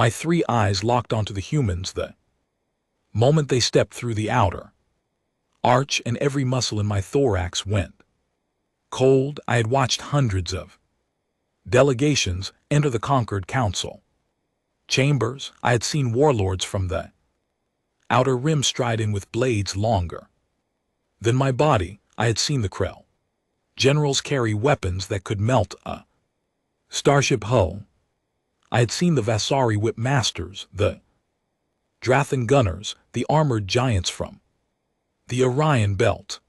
My three eyes locked onto the humans the moment they stepped through the outer arch, and every muscle in my thorax went cold. I had watched hundreds of delegations enter the conquered council chambers. I had seen warlords from the outer rim stride in with blades longer than my body. I had seen the Krell generals carry weapons that could melt a starship hull. I had seen the Vasari whip masters, the Drathan gunners, the armored giants from the Orion belt.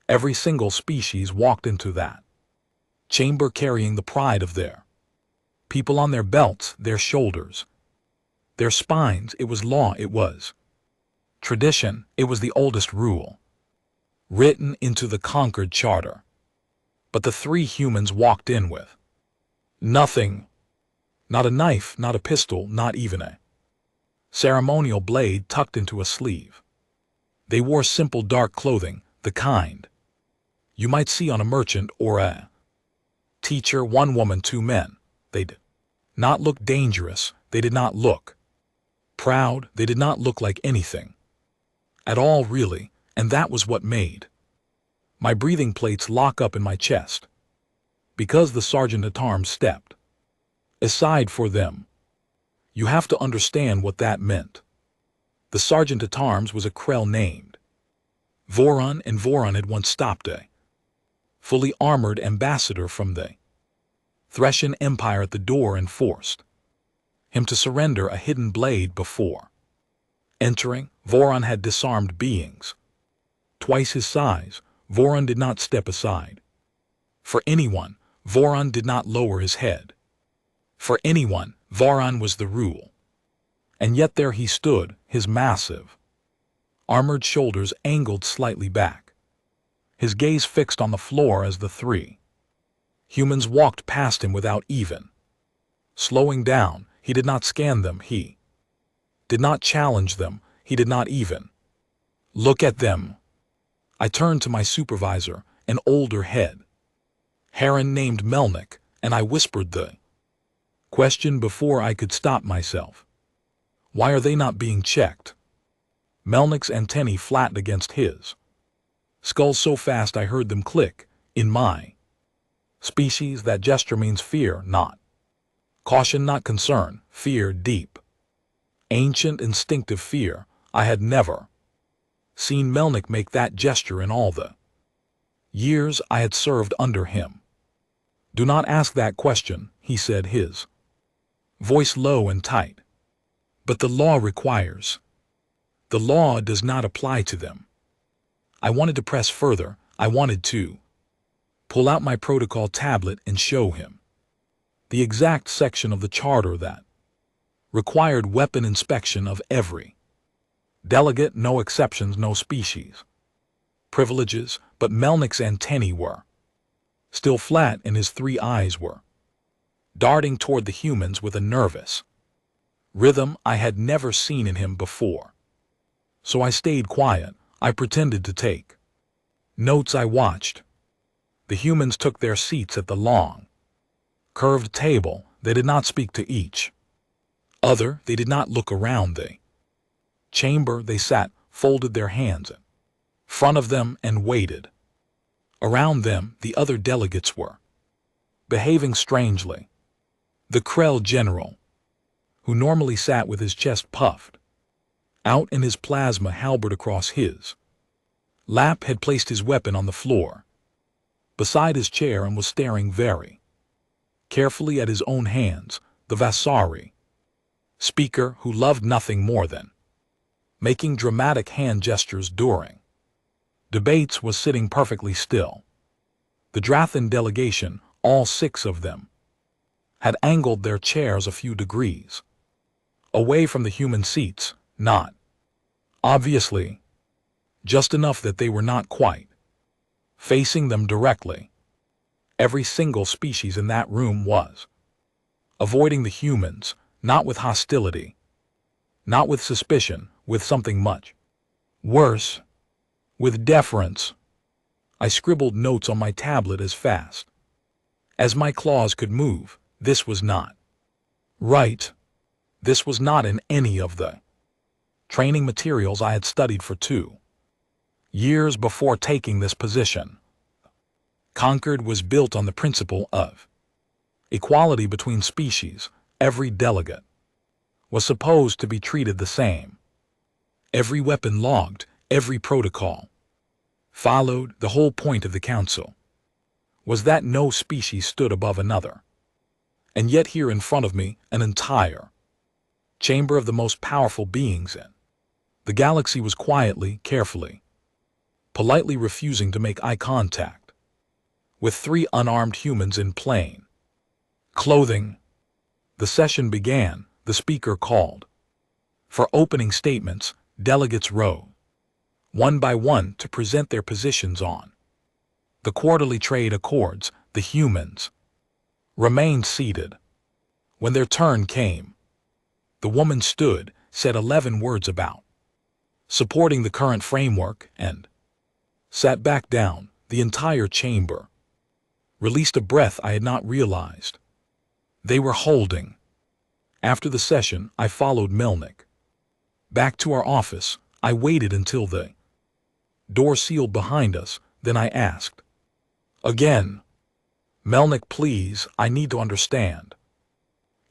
Every single species walked into that chamber carrying the pride of their people on their belts, their shoulders, their spines. It was law, it was tradition, it was the oldest rule written into the conquered charter. But the three humans walked in with nothing. Not a knife, not a pistol, not even a ceremonial blade tucked into a sleeve. They wore simple dark clothing, the kind you might see on a merchant or a teacher. One woman, two men. They did not look dangerous. They did not look proud. They did not look like anything at all, really, and that was what made my breathing plates lock up in my chest. Because the sergeant-at-arms stepped aside for them. You have to understand what that meant. The sergeant-at-arms was a Krell named Voron, and Voron had once stopped a fully armored ambassador from the Threshan Empire at the door and forced him to surrender a hidden blade before entering. Voron had disarmed beings twice his size. Voron did not step aside for anyone. Voron did not lower his head for anyone. Voron was the rule. And yet there he stood, his massive armored shoulders angled slightly back, his gaze fixed on the floor as the three humans walked past him without even slowing down. He did not scan them. He did not challenge them. He did not even look at them. I turned to my supervisor, an older head Heron named Melnick, and I whispered the question before I could stop myself. Why are they not being checked? Melnick's antennae flattened against his skull so fast I heard them click. In my species, that gesture means fear, not caution, not concern. Fear, deep, ancient, instinctive fear. I had never seen Melnick make that gesture in all the years I had served under him. Do not ask that question, he said, his voice low and tight. But the law requires. The law does not apply to them. I wanted to press further. I wanted to pull out my protocol tablet and show him the exact section of the charter that required weapon inspection of every delegate, no exceptions, no species privileges. But Melnick's antennae were still flat, and his three eyes were darting toward the humans with a nervous rhythm I had never seen in him before. So I stayed quiet. I pretended to take notes. I watched. The humans took their seats at the long, curved table. They did not speak to each other. They did not look around the chamber. They sat, folded their hands in front of them, and waited. Around them, the other delegates were behaving strangely. The Krell general, who normally sat with his chest puffed out and his plasma halberd across his lap, had placed his weapon on the floor beside his chair and was staring very carefully at his own hands. The Vasari speaker, who loved nothing more than making dramatic hand gestures during debates, was sitting perfectly still. The Drathan delegation, all 6 of them, had angled their chairs a few degrees away from the human seats, not obviously, just enough that they were not quite facing them directly. Every single species in that room was avoiding the humans, not with hostility, not with suspicion, with something much worse, with deference. I scribbled notes on my tablet as fast as my claws could move. This was not right. This was not in any of the training materials I had studied for 2 years before taking this position. Concord was built on the principle of equality between species. Every delegate was supposed to be treated the same. Every weapon logged, every protocol followed. The whole point of the council was that no species stood above another. And yet here in front of me, an entire chamber of the most powerful beings in the galaxy was quietly, carefully, politely refusing to make eye contact with 3 unarmed humans in plain clothing. The session began. The speaker called for opening statements. Delegates rose one by one to present their positions on the quarterly trade accords. The humans remained seated. When their turn came, the woman stood, said 11 words about supporting the current framework, and sat back down. The entire chamber released a breath I had not realized they were holding. After the session, I followed Melnick back to our office. I waited until the door sealed behind us. Then I asked again, "Melnick, please, I need to understand."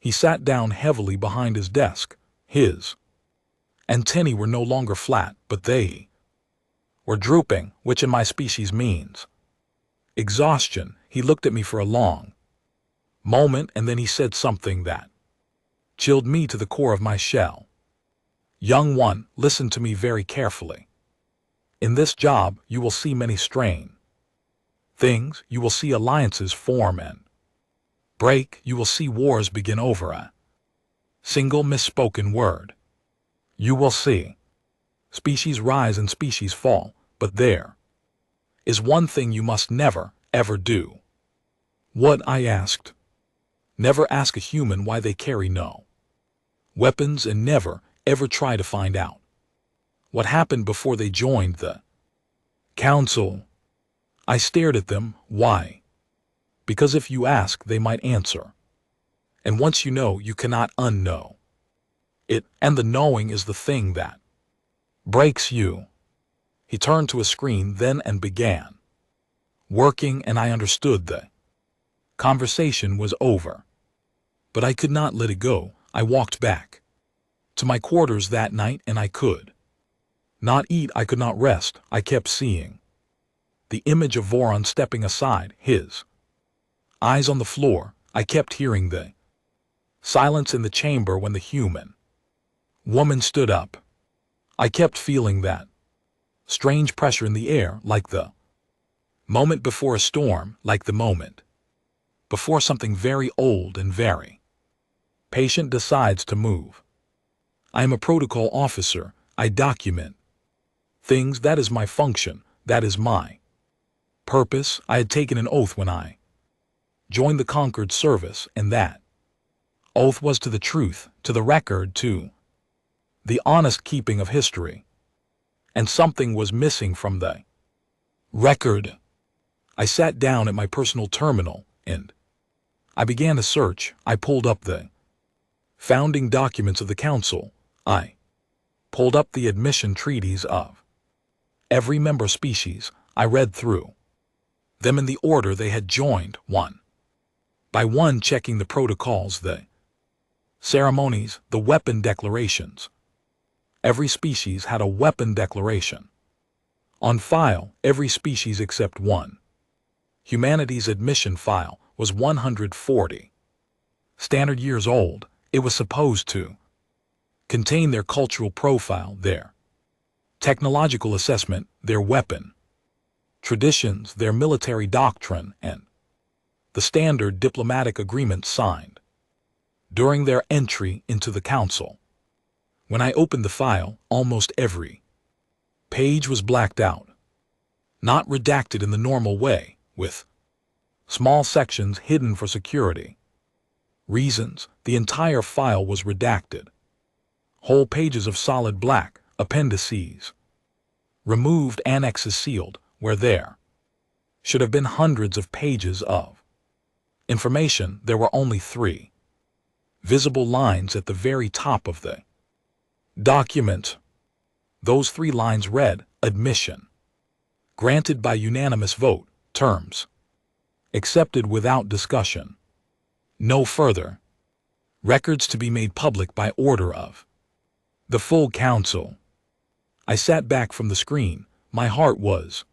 He sat down heavily behind his desk. His antennae were no longer flat, but they were drooping, which in my species means exhaustion. He looked at me for a long moment, and then he said something that chilled me to the core of my shell. "Young one, listen to me very carefully. In this job, you will see many strange things. You will see alliances form and break. You will see wars begin over a single misspoken word. You will see species rise and species fall. But there is one thing you must never, ever do." "What?" I asked. "Never ask a human why they carry no weapons, and never, ever try to find out what happened before they joined the council." I stared at them. "Why?" "Because if you ask, they might answer. And once you know, you cannot unknow it, and the knowing is the thing that breaks you." He turned to a screen then and began working, and I understood the conversation was over. But I could not let it go. I walked back to my quarters that night, and I could not eat. I could not rest. I kept seeing the image of Voron stepping aside, his eyes on the floor. I kept hearing the silence in the chamber when the human woman stood up. I kept feeling that strange pressure in the air, like the moment before a storm, like the moment before something very old and very patient decides to move. I am a protocol officer. I document things. That is my function. That is my purpose. I had taken an oath when I joined the Concord service, and that oath was to the truth, to the record, to the honest keeping of history. And something was missing from the record. I sat down at my personal terminal, and I began to search. I pulled up the founding documents of the council. I pulled up the admission treaties of every member species. I read through them in the order they had joined, one by one, checking the protocols, the ceremonies, the weapon declarations. Every species had a weapon declaration on file. Every species except one. Humanity's admission file was 140 standard years old. It was supposed to contain their cultural profile, their technological assessment, their weapon traditions, their military doctrine, and the standard diplomatic agreement signed during their entry into the council. When I opened the file, almost every page was blacked out, not redacted in the normal way, with small sections hidden for security reasons. The entire file was redacted. Whole pages of solid black, appendices removed, annexes sealed, where there should have been hundreds of pages of information. There were only 3 visible lines at the very top of the document. Those 3 lines read, "Admission. Granted by unanimous vote. Terms. Accepted without discussion. No further. Records to be made public by order of the full council." I sat back from the screen. My heart was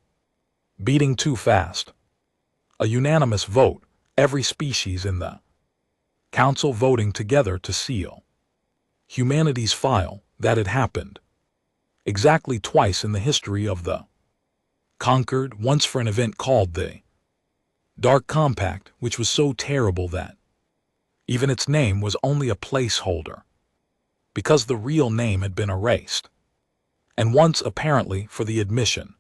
beating too fast. A unanimous vote, every species in the council voting together to seal humanity's file. That had happened exactly twice in the history of the Concord, once for an event called the Dark Compact, which was so terrible that even its name was only a placeholder, because the real name had been erased, and once apparently for the admission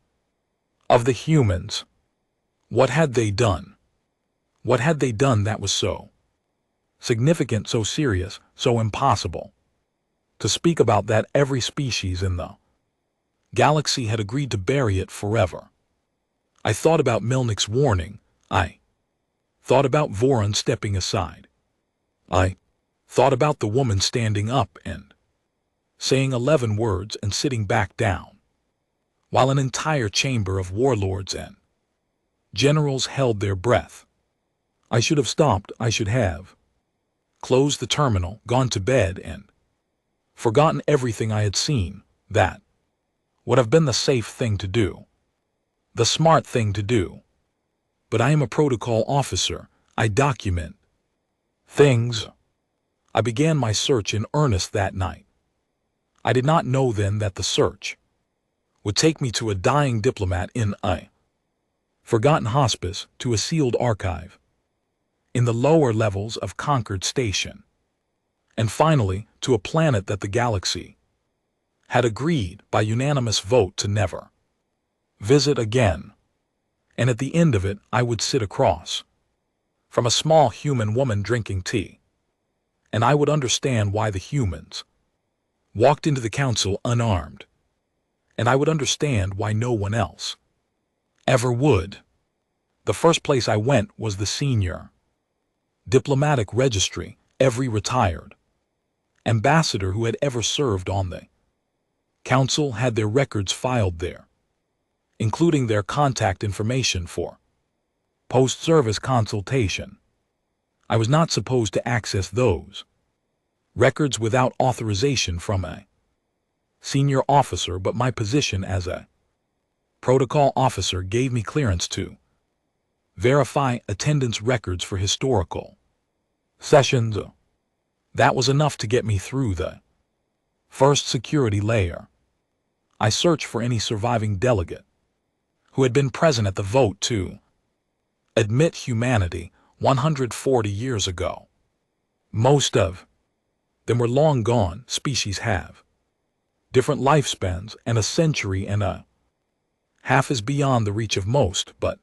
of the humans. What had they done? What had they done that was so significant, so serious, so impossible to speak about that every species in the galaxy had agreed to bury it forever? I thought about Melnick's warning. I thought about Voron stepping aside. I thought about the woman standing up and saying 11 words and sitting back down, while an entire chamber of warlords and generals held their breath. I should have stopped. I should have closed the terminal, gone to bed, and forgotten everything I had seen. That would have been the safe thing to do, the smart thing to do. But I am a protocol officer. I document things. I began my search in earnest that night. I did not know then that the search would take me to a dying diplomat in a forgotten hospice, to a sealed archive in the lower levels of Concord Station, and finally to a planet that the galaxy had agreed by unanimous vote to never visit again. And at the end of it, I would sit across from a small human woman drinking tea, and I would understand why the humans walked into the council unarmed, and I would understand why no one else ever would. The first place I went was the senior diplomatic registry. Every retired ambassador who had ever served on the council had their records filed there, including their contact information for post-service consultation. I was not supposed to access those records without authorization from a senior officer, but my position as a protocol officer gave me clearance to verify attendance records for historical sessions. That was enough to get me through the first security layer. I searched for any surviving delegate who had been present at the vote to admit humanity 140 years ago. Most of them were long gone. Species have different lifespans, and a century and a half is beyond the reach of most, but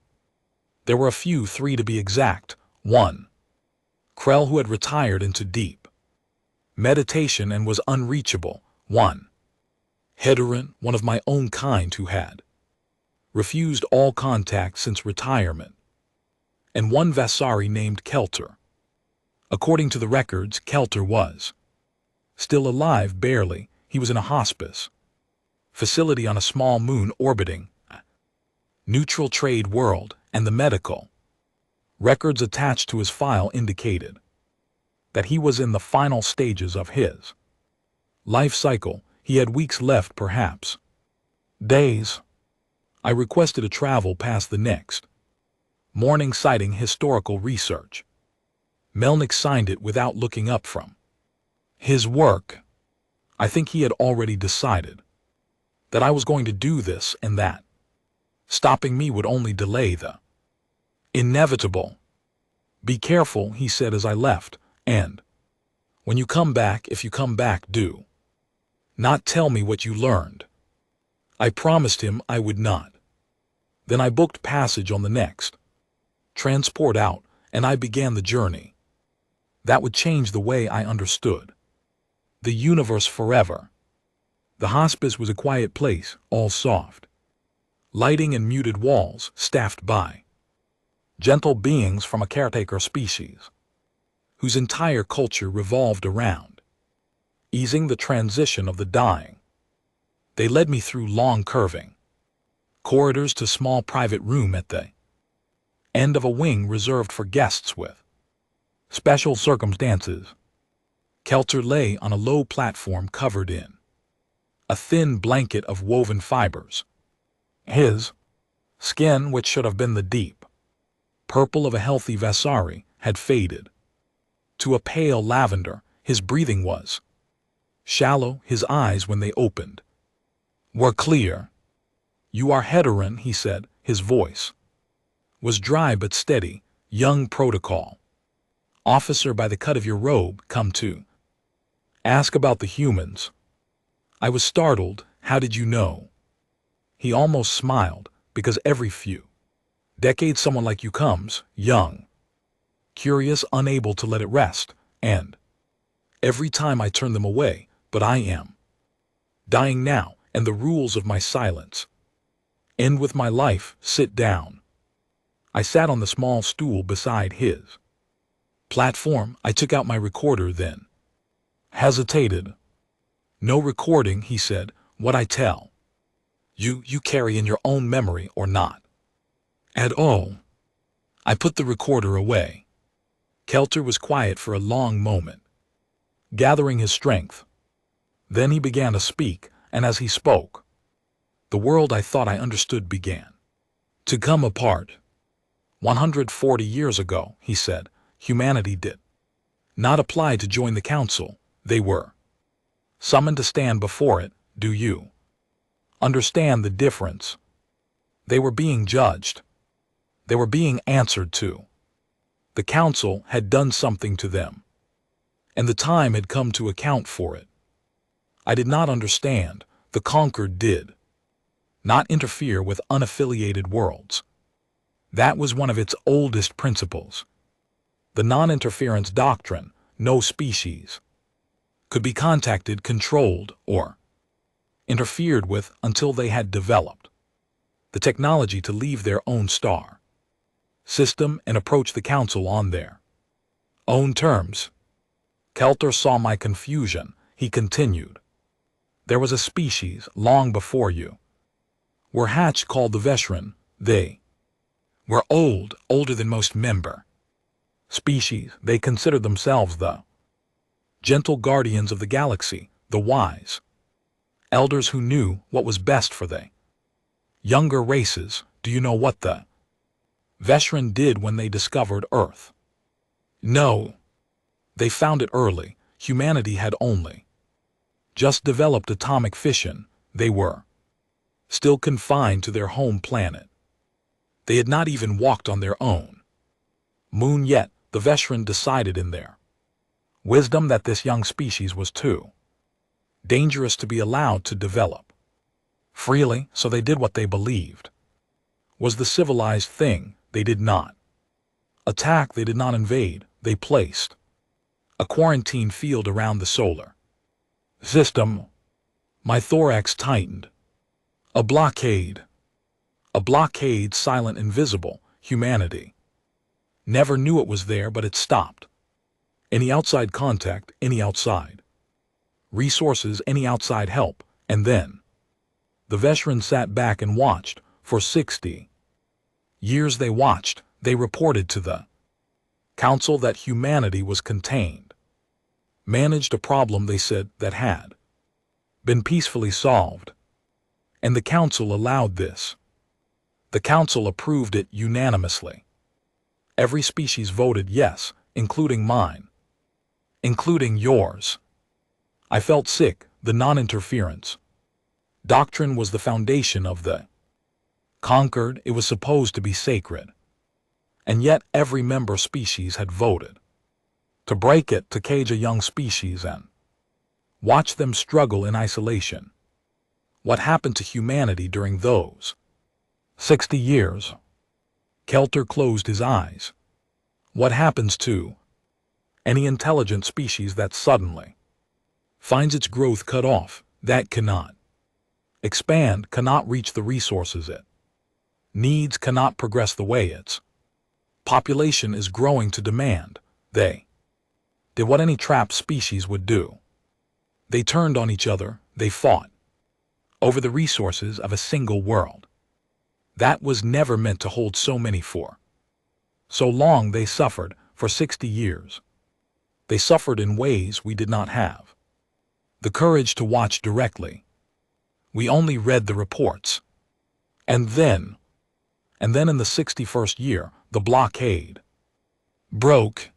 there were a few, 3 to be exact. 1. Krell, who had retired into deep meditation and was unreachable. 1. Heterin, one of my own kind who had refused all contact since retirement. And 1 Vasari named Kelter. According to the records, Kelter was still alive, barely. He was in a hospice facility on a small moon orbiting a neutral trade world, and the medical records attached to his file indicated that he was in the final stages of his life cycle. He had weeks left, perhaps days. I requested a travel past the next morning, citing historical research. Melnick signed it without looking up from his work. I think he had already decided that I was going to do this, and that stopping me would only delay the inevitable. "Be careful," he said as I left, "and when you come back, if you come back, do not tell me what you learned." I promised him I would not. Then I booked passage on the next transport out, and I began the journey that would change the way I understood the universe forever. The hospice was a quiet place, all soft lighting and muted walls, staffed by gentle beings from a caretaker species. whose entire culture revolved around easing the transition of the dying. They led me through long curving corridors to small private room at the end of a wing reserved for guests with special circumstances. Kelter lay on a low platform covered in a thin blanket of woven fibers. His skin, which should have been the deep purple of a healthy Vasari, had faded to a pale lavender. His breathing was shallow. His eyes, when they opened, were clear. "You are Heteron," he said. His voice was dry but steady. "Young protocol officer, by the cut of your robe, come to ask about the humans." I was startled. "How did you know?" He almost smiled, "Because every few decades someone like you comes, young, curious, unable to let it rest, and every time I turn them away. But I am dying now, and the rules of my silence end with my life. Sit down." I sat on the small stool beside his platform. I took out my recorder, then hesitated. "No recording," he said. "What I tell you carry in your own memory or not at all." I put the recorder away. Kelter was quiet for a long moment, gathering his strength. Then he began to speak, and as he spoke, the world I thought I understood began to come apart. 140 years ago, he said, humanity did not apply to join the council. They were summoned to stand before it. Do you understand the difference? They were being judged. They were being answered to. The council had done something to them, and the time had come to account for it. I did not understand. The conquered did not interfere with unaffiliated worlds. That was one of its oldest principles. The non-interference doctrine. No species could be contacted, controlled, or interfered with until they had developed the technology to leave their own star system and approach the council on their own terms. Kelter saw my confusion. He continued. There was a species long before you were hatched called the Veshran. They were older than most member species. They considered themselves the gentle guardians of the galaxy, the wise elders who knew what was best for the younger races. Do you know what the Veshran did when they discovered Earth? No. They found it early. Humanity had only just developed atomic fission. They were still confined to their home planet. They had not even walked on their own moon yet. The Veshran decided in their wisdom that this young species was too dangerous to be allowed to develop freely, so they did what they believed was the civilized thing. They did not attack. They did not invade. They placed a quarantine field around the solar system. My thorax tightened. A blockade, silent, invisible. Humanity never knew it was there, but it stopped any outside contact, any outside resources, any outside help. And then the Veshran sat back and watched. For 60 years they watched. They reported to the council that humanity was contained, managed a problem, they said, that had been peacefully solved. And the council allowed this. The council approved it unanimously. Every species voted yes, including mine, including yours. I felt sick. The non-interference doctrine was the foundation of the conquered. It was supposed to be sacred. And yet every member species had voted to break it, to cage a young species and watch them struggle in isolation. What happened to humanity during those 60 years? Kelter closed his eyes. What happens to any intelligent species that suddenly finds its growth cut off, that cannot expand, cannot reach the resources it needs, cannot progress the way its population is growing to demand? They did what any trapped species would do. They turned on each other, they fought over the resources of a single world that was never meant to hold so many for so long. They suffered for 60 years. They suffered in ways we did not have the courage to watch directly. We only read the reports. And then in the 61st year, the blockade broke.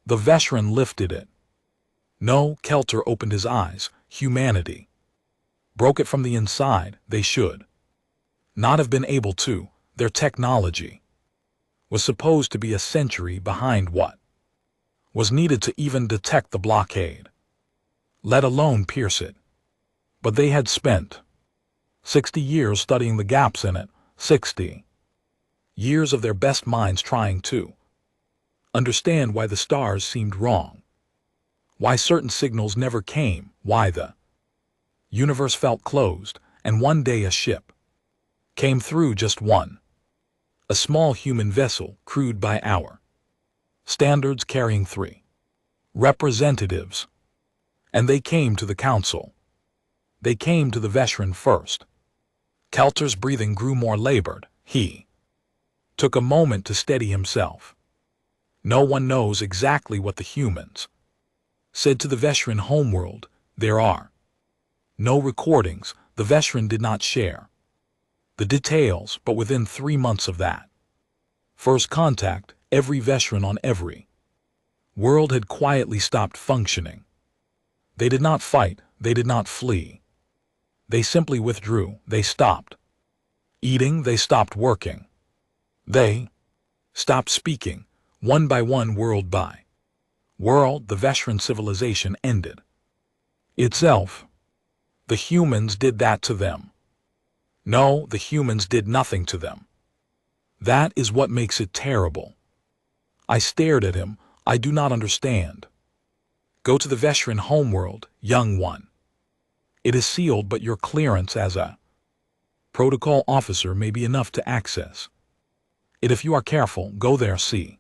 The veteran lifted it. No, Kelter opened his eyes. Humanity broke it from the inside. They should not have been able to. Their technology was supposed to be a century behind what was needed to even detect the blockade, let alone pierce it. But they had spent 60 years studying the gaps in it, 60 years of their best minds trying to understand why the stars seemed wrong, why certain signals never came, why the universe felt closed, and one day a ship came through, just one, a small human vessel crewed by our standards, carrying 3 representatives. And they came to the council. They came to the veteran first. Kelter's breathing grew more labored. He took a moment to steady himself. No one knows exactly what the humans said to the veteran homeworld. There are no recordings. The veteran did not share the details, but within 3 months of that first contact, every veteran on every world had quietly stopped functioning. They did not fight, they did not flee. They simply withdrew. They stopped eating, they stopped working. They stopped speaking. One by one, world by world, the veteran civilization ended itself. The humans did that to them. No, the humans did nothing to them. That is what makes it terrible. I stared at him. I do not understand. Go to the veteran homeworld, young one. It is sealed, but your clearance as a protocol officer may be enough to access it. If you are careful, go there, see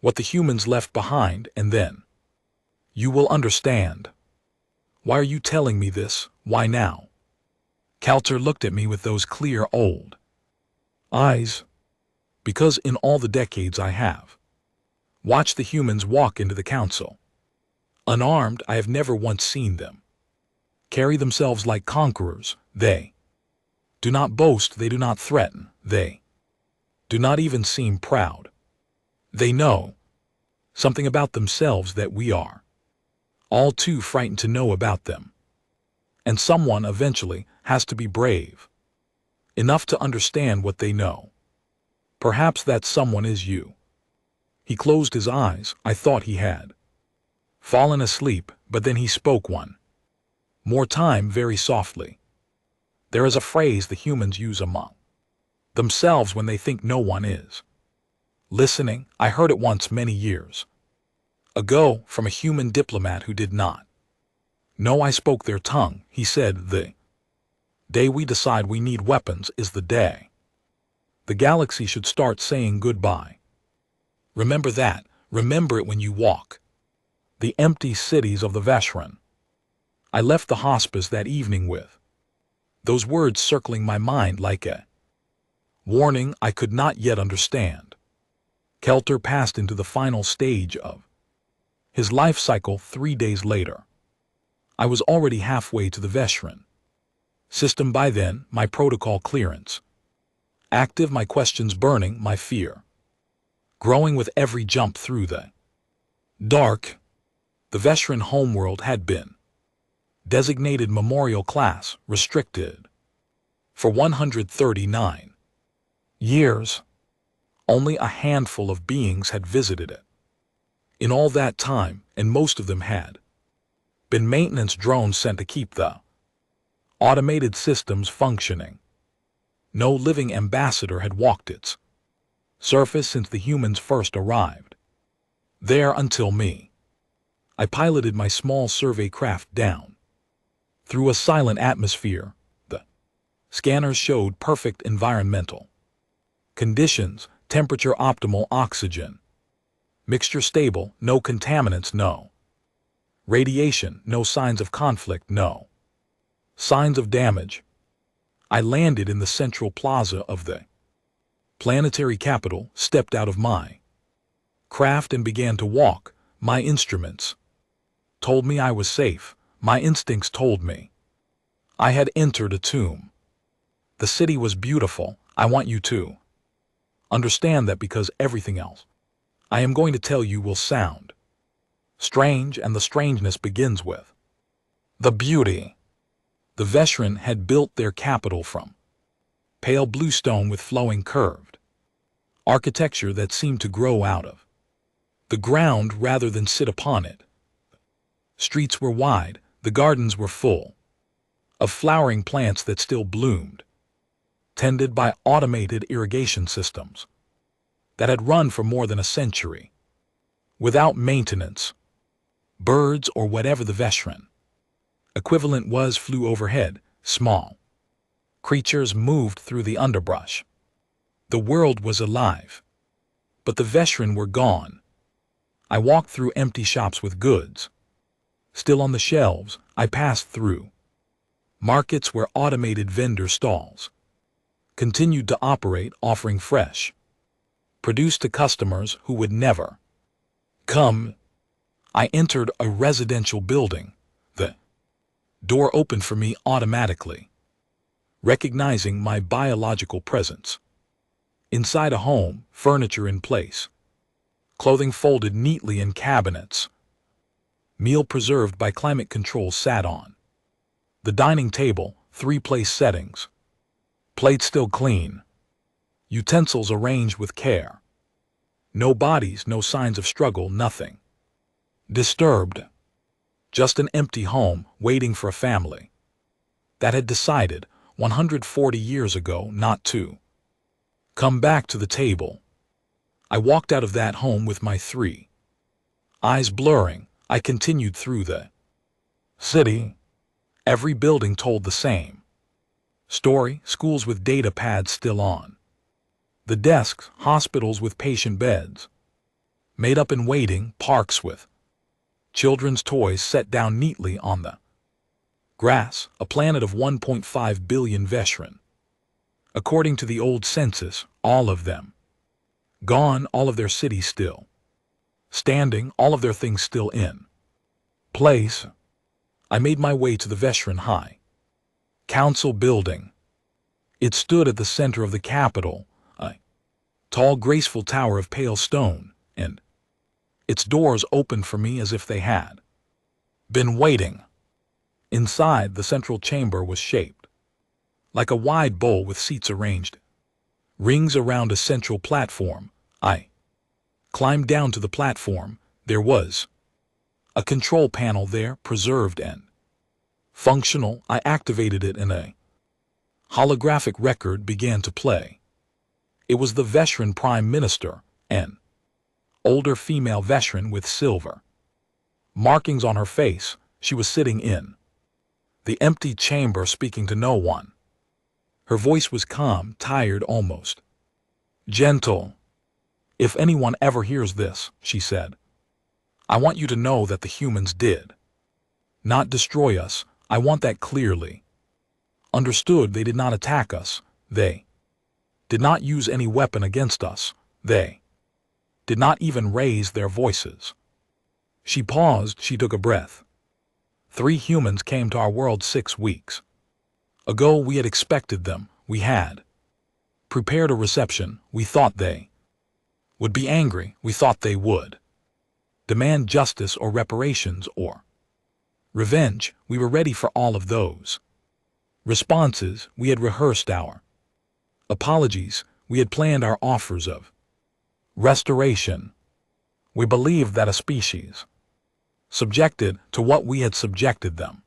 what the humans left behind, and then you will understand. Why are you telling me this? Why now? Kelter looked at me with those clear old eyes. Because in all the decades I have watched the humans walk into the council unarmed, I have never once seen them carry themselves like conquerors. They do not boast, they do not threaten, they do not even seem proud. They know something about themselves that we are all too frightened to know about them. And someone eventually has to be brave enough to understand what they know. Perhaps that someone is you. He closed his eyes. I thought he had fallen asleep, but then he spoke one more time, very softly. There is a phrase the humans use among themselves when they think no one is listening. I heard it once many years ago from a human diplomat who did not know I spoke their tongue. He said, the day we decide we need weapons is the day the galaxy should start saying goodbye. Remember that. Remember it when you walk the empty cities of the veteran. I left the hospice that evening with those words circling my mind like a warning I could not yet understand. Kelter passed into the final stage of his life cycle 3 days later. I was already halfway to the veteran system by then, my protocol clearance active, my questions burning, my fear growing with every jump through the dark. The veteran homeworld had been designated memorial class, restricted for 139 years. Only a handful of beings had visited it in all that time, and most of them had been maintenance drones sent to keep the automated systems functioning. No living ambassador had walked its surface since the humans first arrived there until me. I piloted my small survey craft down through a silent atmosphere. The scanners showed perfect environmental conditions, temperature optimal, oxygen Mixture stable, no contaminants, no. Radiation, no signs of conflict, no. Signs of damage. I landed in the central plaza of the planetary capital, stepped out of my craft and began to walk. My instruments told me I was safe. My instincts told me I had entered a tomb. The city was beautiful. I want you to understand that, because everything else I am going to tell you will sound strange, and the strangeness begins with the beauty. The Veshran had built their capital from pale blue stone with flowing curved architecture that seemed to grow out of the ground rather than sit upon it. Streets were wide, the gardens were full of flowering plants that still bloomed, tended by automated irrigation systems that had run for more than a century. Without maintenance, birds or whatever the Veshran equivalent was flew overhead. Small creatures moved through the underbrush. The world was alive, but the Veshran were gone. I walked through empty shops with goods still on the shelves. I passed through markets where automated vendor stalls continued to operate, offering fresh produce to customers who would never come. I entered a residential building. The door opened for me automatically, recognizing my biological presence. Inside a home, furniture in place, clothing folded neatly in cabinets, meal preserved by climate control sat on the dining table, 3-place settings, plates still clean, utensils arranged with care. No bodies, no signs of struggle, nothing disturbed. Just an empty home waiting for a family that had decided 140 years ago not to come back to the table. I walked out of that home with my 3 eyes blurring. I continued through the city. Every building told the same story. Schools with data pads still on the desks, hospitals with patient beds made up and waiting, parks with children's toys set down neatly on the grass, a planet of 1.5 billion Veshran. According to the old census, all of them gone, all of their cities still standing, all of their things still in place. I made my way to the Veshran High Council building. It stood at the center of the capital, a tall, graceful tower of pale stone, and its doors opened for me as if they had been waiting. Inside, the central chamber was shaped like a wide bowl with seats arranged rings around a central platform. I climbed down to the platform. There was a control panel there, preserved and functional. I activated it and a holographic record began to play. It was the Veshran Prime Minister, an older female Veshran with silver markings on her face. She was sitting in the empty chamber speaking to no one. Her voice was calm, tired, almost gentle. "If anyone ever hears this," she said, "I want you to know that the humans did not destroy us. I want that clearly understood. They did not attack us. They did not use any weapon against us. They did not even raise their voices." She paused. She took a breath. 3 humans came to our world 6 weeks ago. We had expected them. We had prepared a reception. We thought they would be angry. We thought they would demand justice or reparations or revenge. We were ready for all of those responses. We had rehearsed our apologies. We had planned our offers of restoration. We believed that a species subjected to what we had subjected them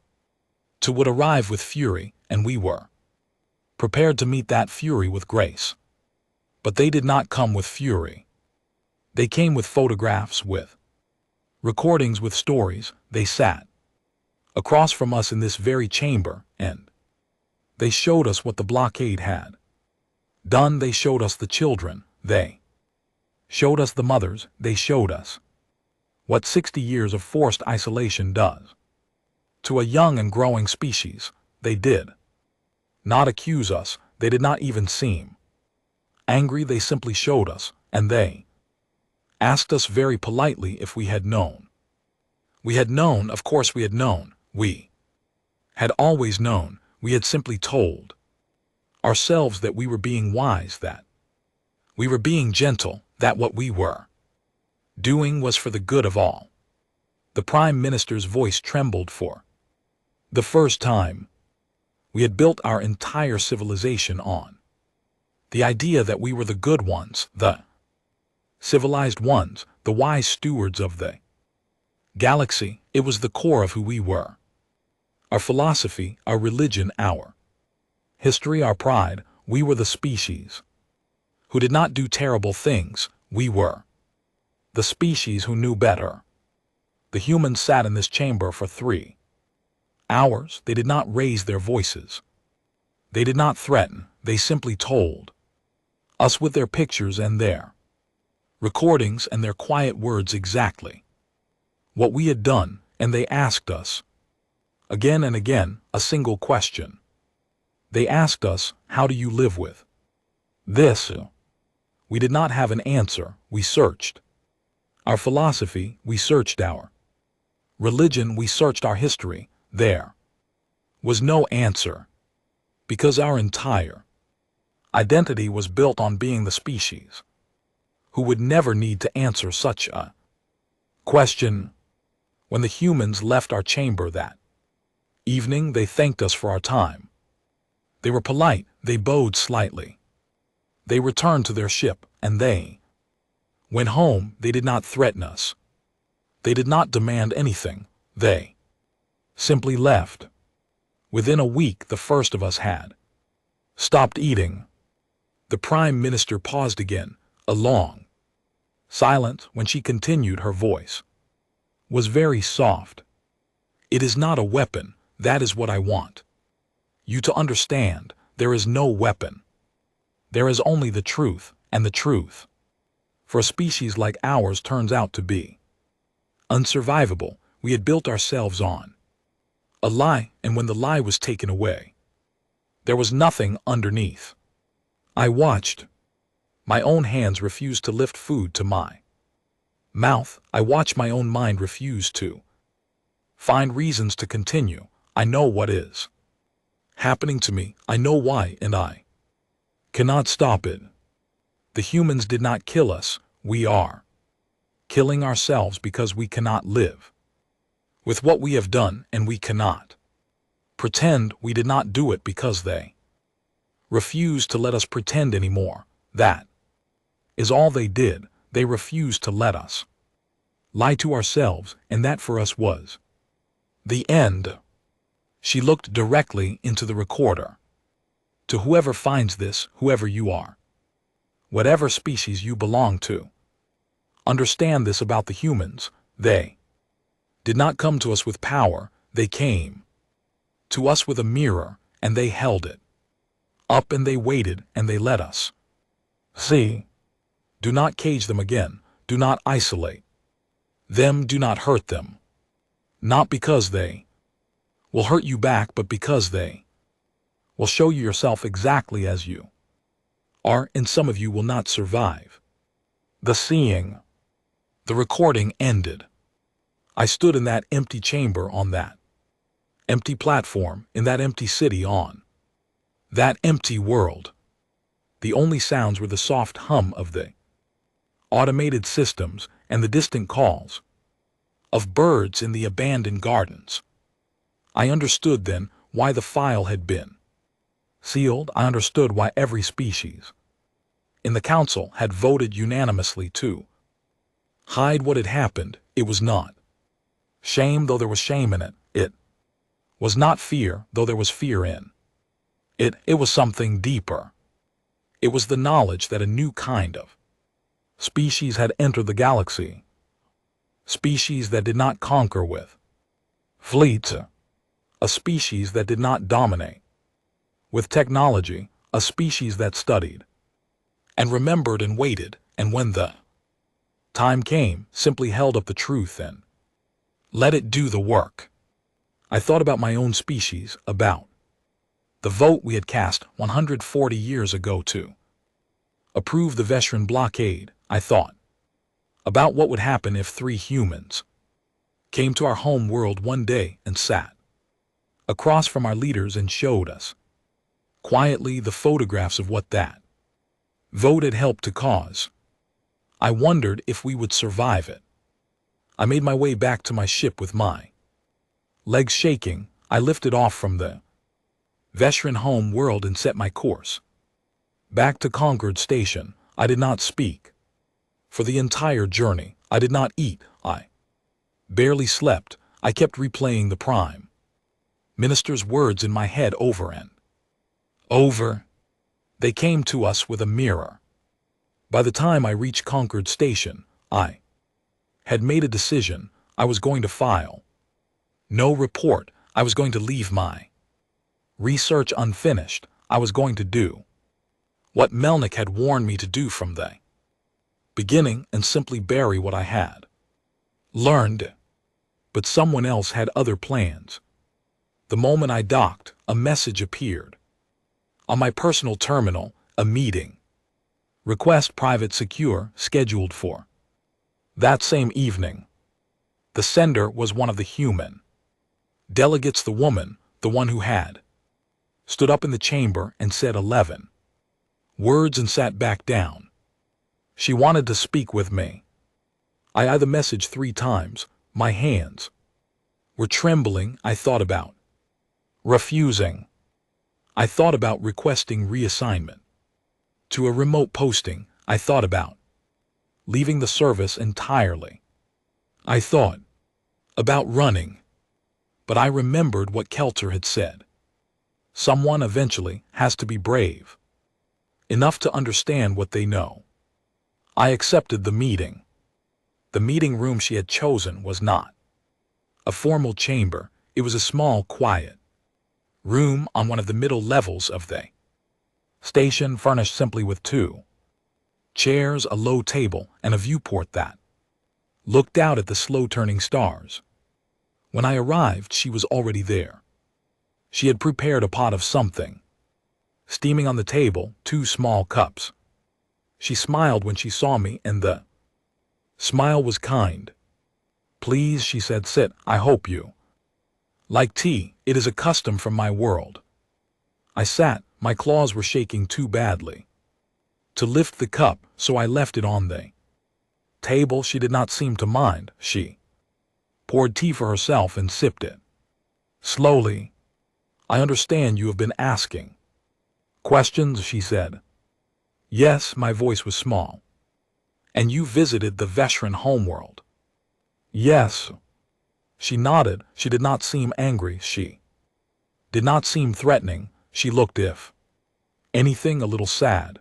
to would arrive with fury, and we were prepared to meet that fury with grace. But they did not come with fury. They came with photographs, with recordings, with stories. They sat across from us in this very chamber, and they showed us what the blockade had done. They showed us the children. They showed us the mothers, they showed us what 60 years of forced isolation does to a young and growing species. They did not accuse us, they did not even seem angry, they simply showed us, and they asked us very politely if we had known. We had known, of course we had known, we had always known, we had simply told ourselves that we were being wise, that we were being gentle, that what we were doing was for the good of all. The Prime Minister's voice trembled for the first time. We had built our entire civilization on the idea that we were the good ones, the civilized ones, the wise stewards of the galaxy. It was the core of who we were. Our philosophy, our religion, our history, our pride. We were the species who did not do terrible things. We were the species who knew better. The humans sat in this chamber for 3 hours. They did not raise their voices. They did not threaten. They simply told us with their pictures and their recordings and their quiet words exactly what we had done, and they asked us again and again a single question. They asked us, how do you live with this? We did not have an answer. We searched our philosophy, we searched our religion, we searched our history. There was no answer, because our entire identity was built on being the species who would never need to answer such a question. When the humans left our chamber that evening, they thanked us for our time. They were polite, they bowed slightly. They returned to their ship, and they went home. They did not threaten us. They did not demand anything. They simply left. Within a week, the first of us had stopped eating. The Prime Minister paused again, a long silence. When she continued, her voice was very soft. It is not a weapon. That is what I want you to understand. There is no weapon. There is only the truth, and the truth for a species like ours turns out to be unsurvivable. We had built ourselves on a lie, and when the lie was taken away, there was nothing underneath. I watched. My own hands refused to lift food to my mouth. I watched my own mind refuse to find reasons to continue. I know what is happening to me. I know why, and I cannot stop it. The humans did not kill us. We are killing ourselves because we cannot live with what we have done, and we cannot pretend we did not do it because they refused to let us pretend anymore. That is all they did. They refused to let us lie to ourselves, and that for us was the end. She looked directly into the recorder. To whoever finds this, whoever you are, whatever species you belong to, understand this about the humans. They did not come to us with power. They came to us with a mirror, and they held it up, and they waited, and they let us see. Do not cage them again. Do not isolate them. Do not hurt them. Not because they will hurt you back, but because they will show you yourself exactly as you are, and some of you will not survive the seeing. The recording ended. I stood in that empty chamber, on that empty platform, in that empty city, on that empty world. The only sounds were the soft hum of the automated systems and the distant calls of birds in the abandoned gardens. I understood then why the file had been sealed. I understood why every species in the council had voted unanimously to hide what had happened. It was not shame, though there was shame in it. It was not fear, though there was fear in it. It was something deeper. It was the knowledge that a new kind of species had entered the galaxy. Species that did not conquer with fleets. A species that did not dominate with technology. A species that studied and remembered and waited, and when the Time came, simply held up the truth and let it do the work. I thought about my own species, about the vote we had cast 140 years ago to approve the Vestran blockade. I thought about what would happen if 3 humans came to our home world one day and sat across from our leaders and showed us quietly the photographs of what that vote had helped to cause. I wondered if we would survive it. I made my way back to my ship with my legs shaking. I lifted off from the Vestran home world and set my course back to Concord Station. I did not speak. For the entire journey, I did not eat. I barely slept. I kept replaying the Prime Minister's words in my head over and over. They came to us with a mirror. By the time I reached Concord Station, I had made a decision. I was going to file no report. I was going to leave my research unfinished. I was going to do what Melnick had warned me to do from the beginning and simply bury what I had learned. But someone else had other plans. The moment I docked, a message appeared on my personal terminal, a meeting. Request private secure, scheduled for that same evening. The sender was one of the human delegates, the woman, the one who had stood up in the chamber and said 11 words and sat back down. She wanted to speak with me. I either messaged 3 times. My hands were trembling. I thought about refusing. I thought about requesting reassignment to a remote posting. I thought about leaving the service entirely. I thought about running. But I remembered what Kelter had said. Someone eventually has to be brave enough to understand what they know. I accepted the meeting. The meeting room she had chosen was not a formal chamber. It was a small, quiet room on one of the middle levels of the station, furnished simply with 2 chairs, a low table, and a viewport that looked out at the slow-turning stars. When I arrived, she was already there. She had prepared a pot of something steaming on the table, 2 small cups. She smiled when she saw me, and the smile was kind. Please, she said, sit. I hope you like tea. It is a custom from my world. I sat. My claws were shaking too badly to lift the cup, so I left it on the table. She did not seem to mind. She poured tea for herself and sipped it slowly. I understand you have been asking questions, she said. Yes, my voice was small. And you visited the Vestran homeworld? Yes. She nodded. She did not seem angry. She did not seem threatening. She looked, if anything, a little sad.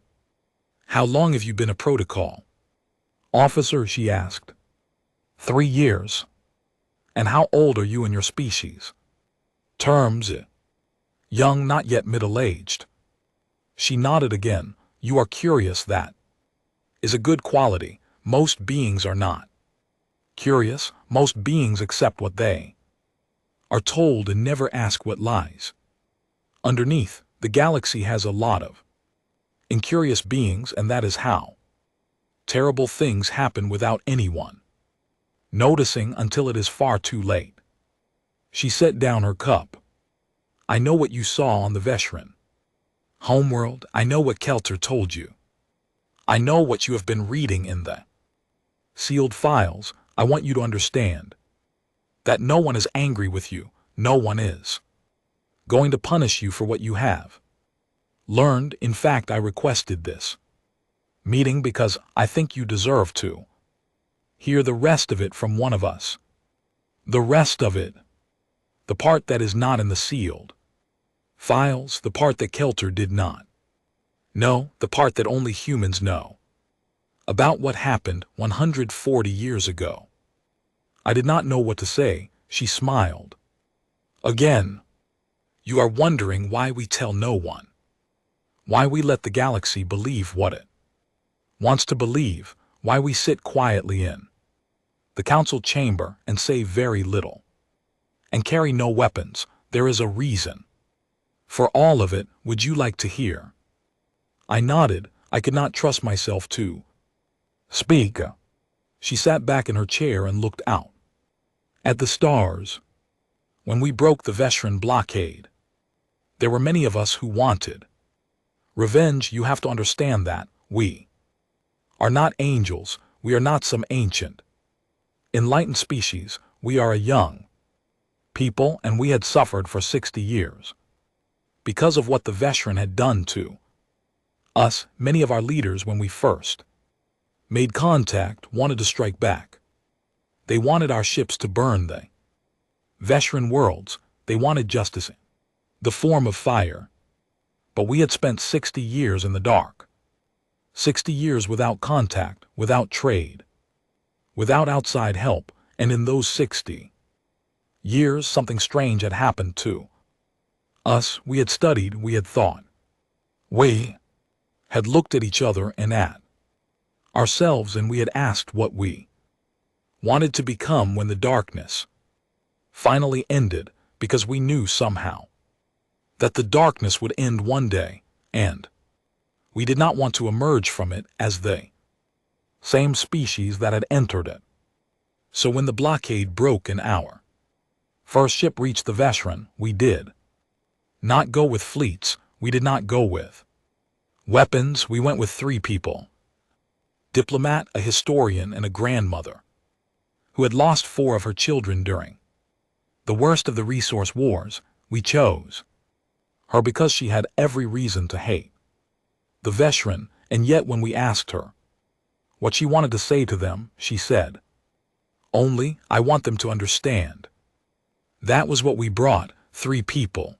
How long have you been a protocol officer? She asked. 3 years. And how old are you and your species? Terms. Young, not yet middle-aged. She nodded again. You are curious. That is a good quality. Most beings are not curious. Most beings accept what they are told and never ask what lies underneath. The galaxy has a lot of incurious beings, and that is how terrible things happen without anyone noticing until it is far too late. She set down her cup. I know what you saw on the Vestran homeworld. I know what Kelter told you. I know what you have been reading in the sealed files. I want you to understand that no one is angry with you. No one is going to punish you for what you have learned. In fact, I requested this meeting because I think you deserve to hear the rest of it from one of us. The rest of it. The part that is not in the sealed files, the part that Kelter did not know, the part that only humans know, about what happened 140 years ago. I did not know what to say. She smiled. Again. You are wondering why we tell no one. Why we let the galaxy believe what it wants to believe. Why we sit quietly in the council chamber and say very little, and carry no weapons. There is a reason. For all of it, would you like to hear? I nodded. I could not trust myself to speak. She sat back in her chair and looked out at the stars. When we broke the Veshran blockade, there were many of us who wanted revenge. You have to understand that we are not angels. We are not some ancient, enlightened species. We are a young people, and we had suffered for 60 years because of what the Veshran had done to us. Many of our leaders, when we first made contact, wanted to strike back. They wanted our ships to burn the Veshran worlds. They wanted justice in the form of fire. But we had spent 60 years in the dark. 60 years without contact, without trade, without outside help, and in those 60 years something strange had happened to us. We had studied, we had thought. We had looked at each other and at ourselves, and we had asked what we wanted to become when the darkness finally ended, because we knew somehow that the darkness would end one day, and we did not want to emerge from it as the same species that had entered it. So when the blockade broke and our first ship reached the Veshran, we did not go with fleets. We did not go with weapons. We went with 3 people: diplomat, a historian, and a grandmother who had lost 4 of her children during the worst of the resource wars. We chose her because she had every reason to hate the Veshran, and yet when we asked her what she wanted to say to them, she said, "Only, I want them to understand." That was what we brought, 3 people.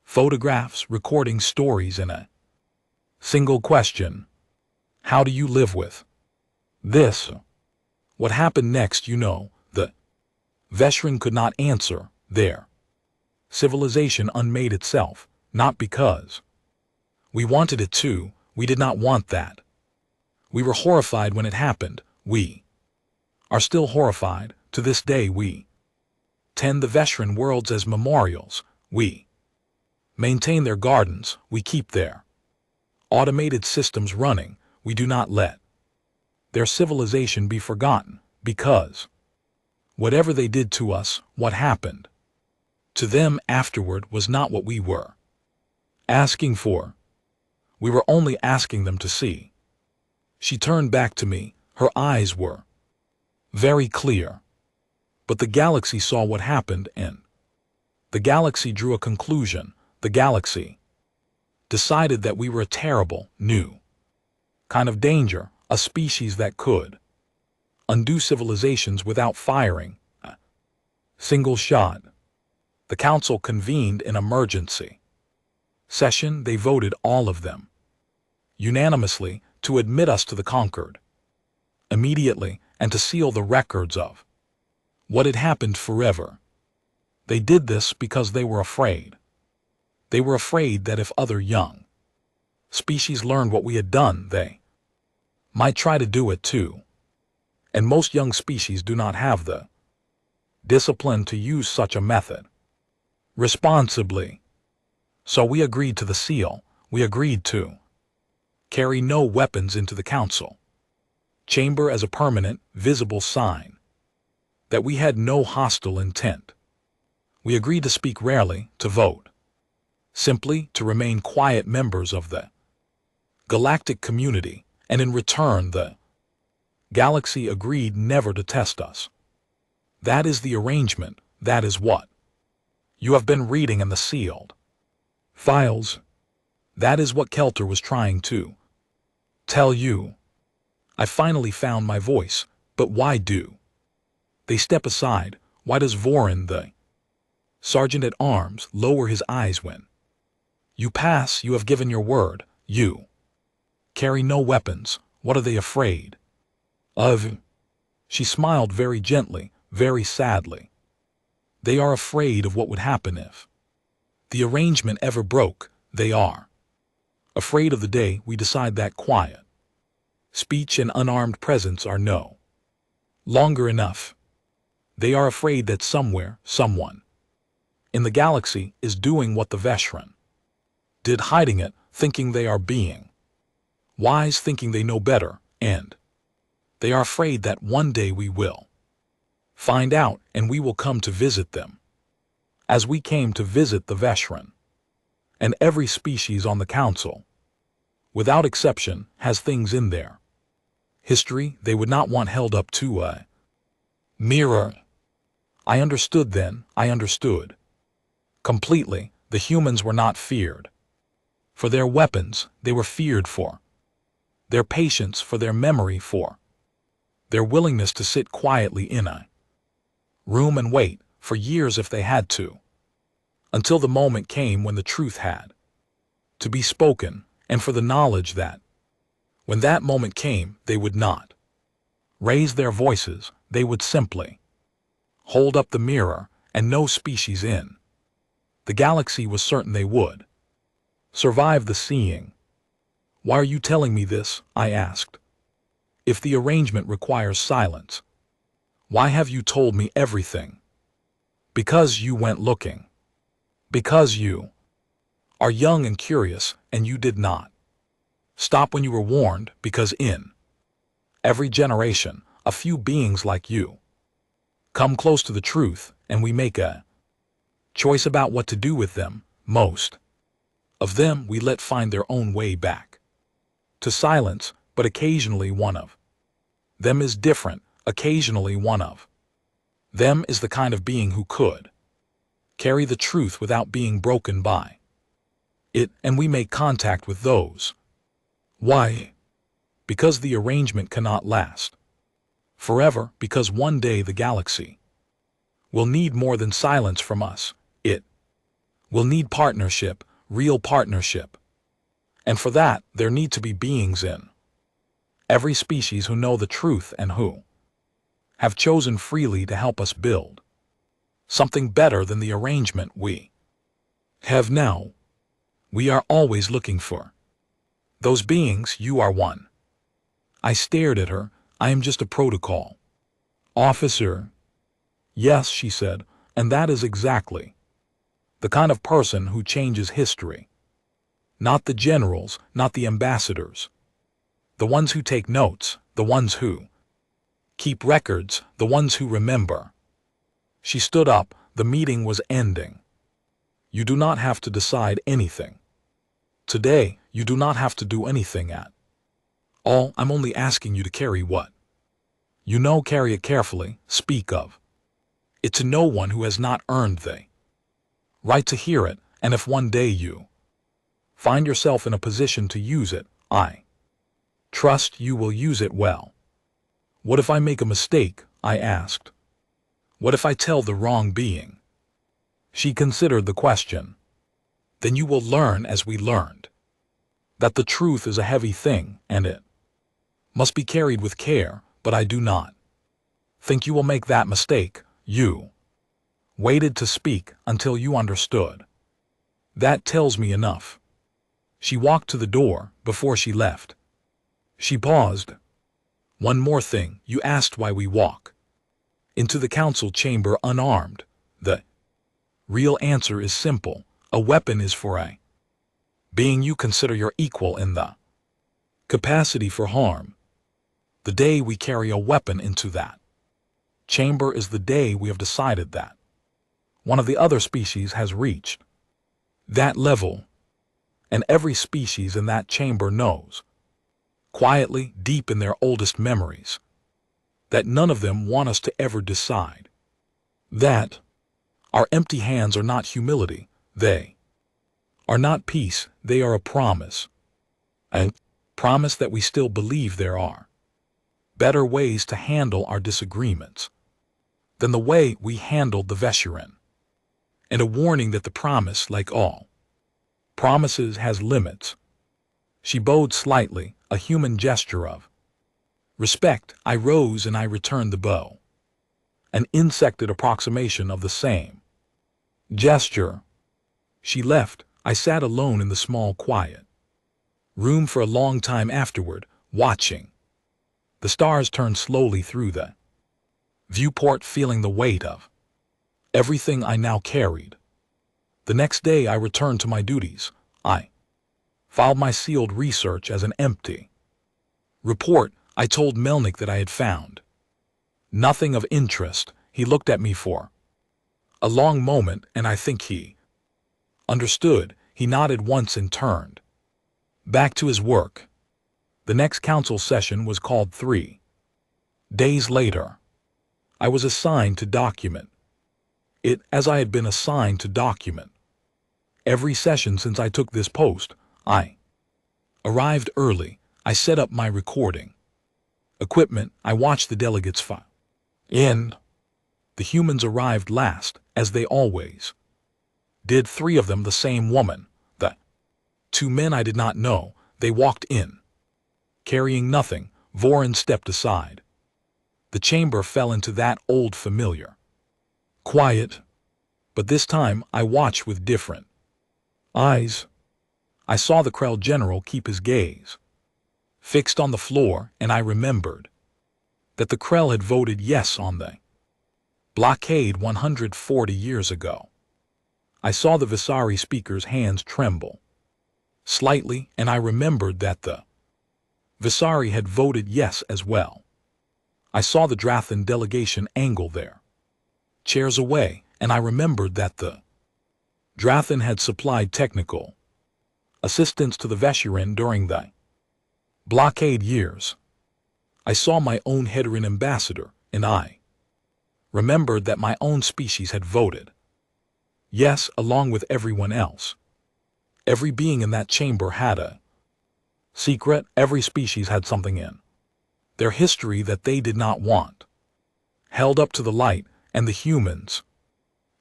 Photographs, recording stories, and a single question: how do you live with this? What happened next, you know, the Veshran could not answer. Their civilization unmade itself, not because we wanted it to. We did not want that. We were horrified when it happened. We are still horrified. To this day we tend the Veshran worlds as memorials. We maintain their gardens. We keep their automated systems running. We do not let their civilization be forgotten, because whatever they did to us, what happened to them afterward, was not what we were asking for. We were only asking them to see. She turned back to me. Her eyes were very clear. But the galaxy saw what happened, and the galaxy drew a conclusion. The galaxy decided that we were a terrible, new kind of danger, a species that could undo civilizations without firing a single shot. The council convened an emergency session. They voted, all of them, unanimously, to admit us to the conquered immediately, and to seal the records of what had happened forever. They did this because they were afraid. They were afraid that if other young species learned what we had done, they might try to do it too. And most young species do not have the discipline to use such a method responsibly. So we agreed to the seal. We agreed to carry no weapons into the council chamber as a permanent, visible sign that we had no hostile intent. We agreed to speak rarely, to vote simply, to remain quiet members of the galactic community, and in return the galaxy agreed never to test us. That is the arrangement. That is what you have been reading in the sealed files. That is what Kelter was trying to tell you. I finally found my voice. But why do they step aside? Why does Vorin, the Sergeant-at-Arms, lower his eyes when you pass? You have given your word. You carry no weapons. What are they afraid of? She smiled very gently, very sadly. They are afraid of what would happen if the arrangement ever broke. They are afraid of the day we decide that quiet Speech and unarmed presence are no longer enough. They are afraid that somewhere, someone in the galaxy is doing what the veteran did, hiding it, thinking they are being wise, thinking they know better, and they are afraid that one day we will find out and we will come to visit them, as we came to visit the veteran. And every species on the council, without exception, has things in their history they would not want held up to a mirror. I understood then, I understood completely. The humans were not feared for their weapons, they were feared for their patience, for their memory, for their willingness to sit quietly in a room and wait for years if they had to, until the moment came when the truth had to be spoken, and for the knowledge that when that moment came, they would not raise their voices, they would simply hold up the mirror, and no species in the galaxy was certain they would survive the seeing. Why are you telling me this? I asked. If the arrangement requires silence, why have you told me everything? Because you went looking. Because you are young and curious, and you did not stop when you were warned, because in every generation, a few beings like you come close to the truth, and we make a choice about what to do with them. Most of them we let find their own way back to silence, but occasionally one of them is different. Occasionally one of them is the kind of being who could carry the truth without being broken by it, and we make contact with those. Why? Because the arrangement cannot last forever, because one day the galaxy will need more than silence from us. It will need partnership, real partnership. And for that, there need to be beings in every species who know the truth and who have chosen freely to help us build something better than the arrangement we have now. We are always looking for those beings. You are one. I stared at her. I am just a protocol officer. Yes, she said, and that is exactly the kind of person who changes history. Not the generals, not the ambassadors. The ones who take notes, the ones who keep records, the ones who remember. She stood up. The meeting was ending. You do not have to decide anything. Today, you do not have to do anything at all. I'm only asking you to carry what you know. Carry it carefully. Speak of it to no one who has not earned the right to hear it, and if one day you find yourself in a position to use it, I trust you will use it well. What if I make a mistake? I asked. What if I tell the wrong being? She considered the question. Then you will learn, as we learned, that the truth is a heavy thing, and it must be carried with care, but I do not think you will make that mistake. You waited to speak until you understood. That tells me enough. She walked to the door. Before she left, she paused. One more thing. You asked why we walk into the council chamber unarmed. The real answer is simple. A weapon is for a being you consider your equal in the capacity for harm. The day we carry a weapon into that chamber is the day we have decided that one of the other species has reached that level, and every species in that chamber knows, quietly, deep in their oldest memories, that none of them want us to ever decide that our empty hands are not humility, they are not peace, they are a promise. A promise that we still believe there are better ways to handle our disagreements than the way we handled the Vesherin. And a warning that the promise, like all promises, has limits. She bowed slightly, a human gesture of respect. I rose and I returned the bow. An insected approximation of the same gesture. She left. I sat alone in the small, quiet room for a long time afterward, watching The stars turned slowly through the viewport, feeling the weight of everything I now carried. The next day I returned to my duties. I filed my sealed research as an empty report. I told Melnick that I had found nothing of interest. He looked at me for a long moment, and I think he understood. He nodded once and turned back to his work. The next council session was called 3 days later. I was assigned to document it as I had been assigned to document every session since I took this post. I arrived early. I set up my recording equipment. I watched the delegates file in. The humans arrived last, as they always did. 3 of them the same woman. The 2 men I did not know. They walked in, carrying nothing. Voron stepped aside. The chamber fell into that old familiar quiet. But this time I watched with different eyes. I saw the Krell general keep his gaze fixed on the floor, and I remembered that the Krell had voted yes on the blockade 140 years ago. I saw the Visari speaker's hands tremble slightly, and I remembered that the Visari had voted yes as well. I saw the Drathan delegation angle their chairs away, and I remembered that the Drathan had supplied technical assistance to the Veshirin during the blockade years. I saw my own Heteran ambassador, and I remembered that my own species had voted yes along with everyone else. Every being in that chamber had a secret. Every species had something in their history that they did not want held up to the light, and the humans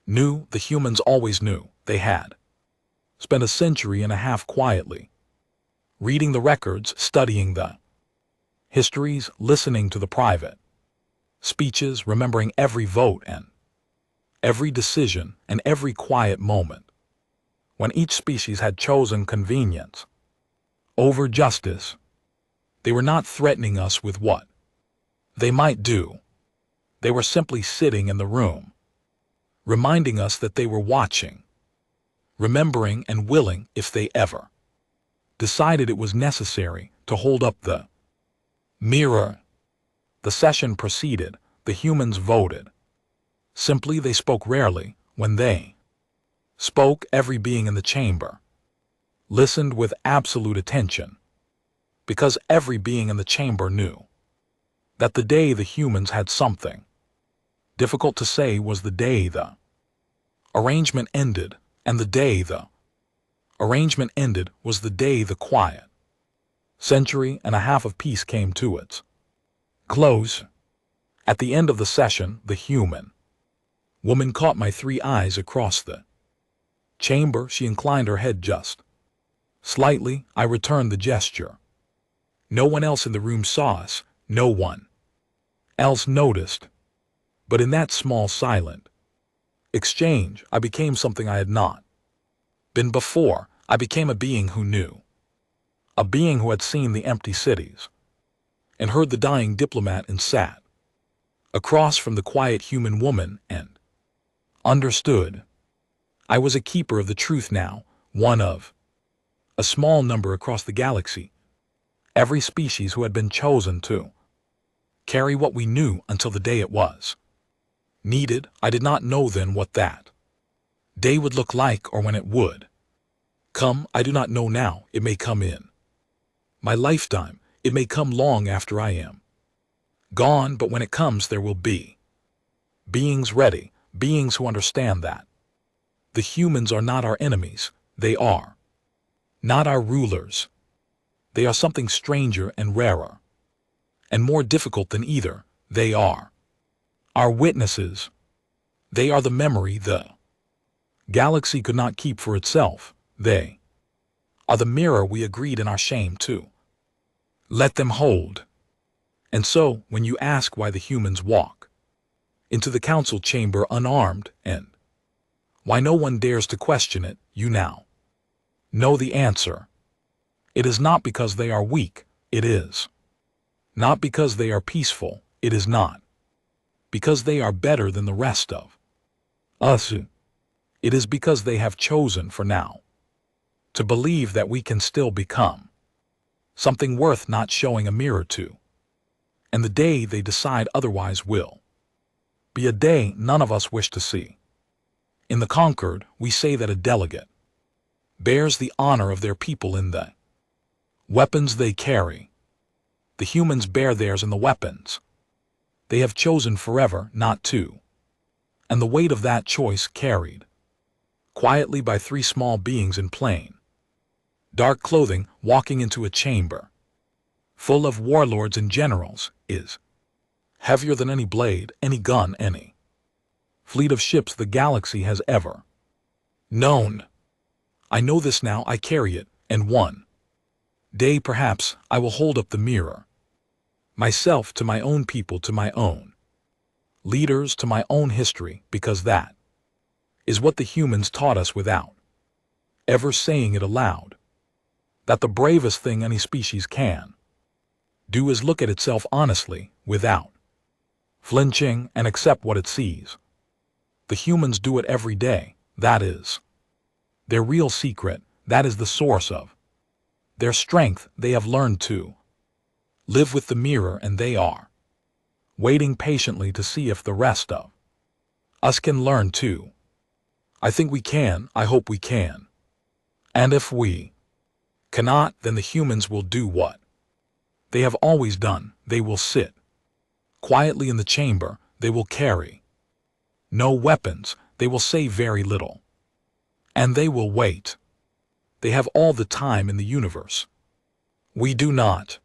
knew. The humans always knew. They had spent a century and a half quietly reading the records, studying the histories, listening to the private speeches, remembering every vote and every decision and every quiet moment when each species had chosen convenience over justice. They were not threatening us with what they might do. They were simply sitting in the room, reminding us that they were watching, remembering, and willing, if they ever decided it was necessary, to hold up the mirror. The session proceeded. The humans voted. Simply, they spoke rarely. When they spoke, every being in the chamber listened with absolute attention, because every being in the chamber knew that the day the humans had something difficult to say was the day the arrangement ended, and the day the arrangement ended was the day the quiet century and a half of peace came to its close. At the end of the session, the human woman caught my 3 eyes across the chamber. She inclined her head just slightly. I returned the gesture. No one else in the room saw us. No one else noticed. But in that small, silent exchange, I became something I had not been before. I became a being who knew. A being who had seen the empty cities and heard the dying diplomat and sat across from the quiet human woman and understood. I was a keeper of the truth now, one of a small number across the galaxy, every species who had been chosen to carry what we knew until the day it was needed. I did not know then what that day would look like or when it would come. I do not know now. It may come in my lifetime. It may come long after I am gone, but when it comes, there will be beings ready, beings who understand that the humans are not our enemies. They are not our rulers. They are something stranger and rarer and more difficult than either. They are our witnesses. They are the memory the galaxy could not keep for itself. They are the mirror we agreed in our shame to let them hold. And so, when you ask why the humans walk into the council chamber unarmed, and why no one dares to question it, you now know the answer. It is not because they are weak. It is Not because they are peaceful, it is not. Because they are better than the rest of us. It is because they have chosen for now to believe that we can still become something worth not showing a mirror to. And the day they decide otherwise will be a day none of us wish to see. In the Concord, we say that a delegate bears the honor of their people in the weapons they carry. The humans bear theirs in the weapons they have chosen forever not to. And the weight of that choice carried quietly by three small beings in plain dark clothing walking into a chamber full of warlords and generals is heavier than any blade, any gun, any fleet of ships the galaxy has ever known. I know this now, I carry it, and one day perhaps I will hold up the mirror myself to my own people, to my own leaders, to my own history, because that is what the humans taught us without ever saying it aloud. That the bravest thing any species can do is look at itself honestly, without flinching, and accept what it sees. The humans do it every day. That is their real secret. That is the source of their strength. They have learned to live with the mirror, and they are waiting patiently to see if the rest of us can learn too. I think we can. I hope we can. And if we cannot, then the humans will do what they have always done. They will sit quietly in the chamber. They will carry no weapons. They will say very little. And they will wait. They have all the time in the universe. We do not.